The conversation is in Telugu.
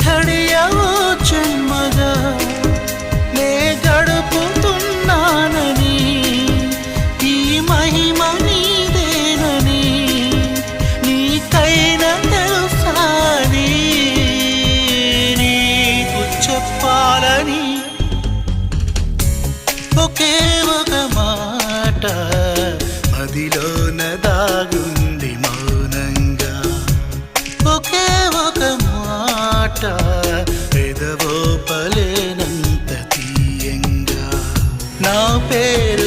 ఘడియవో జన్మగా నే గడుపుతున్నానని ఈ మహిమ నీదేనని నీకైనా తెలుసాని నీకు చెప్పాలని ఒకే ఒక మాట మదిలోన దాగుంది మౌనంగా ఒకే ఒక మాట పెదవో పలేనంత తీయంగా నా పేరు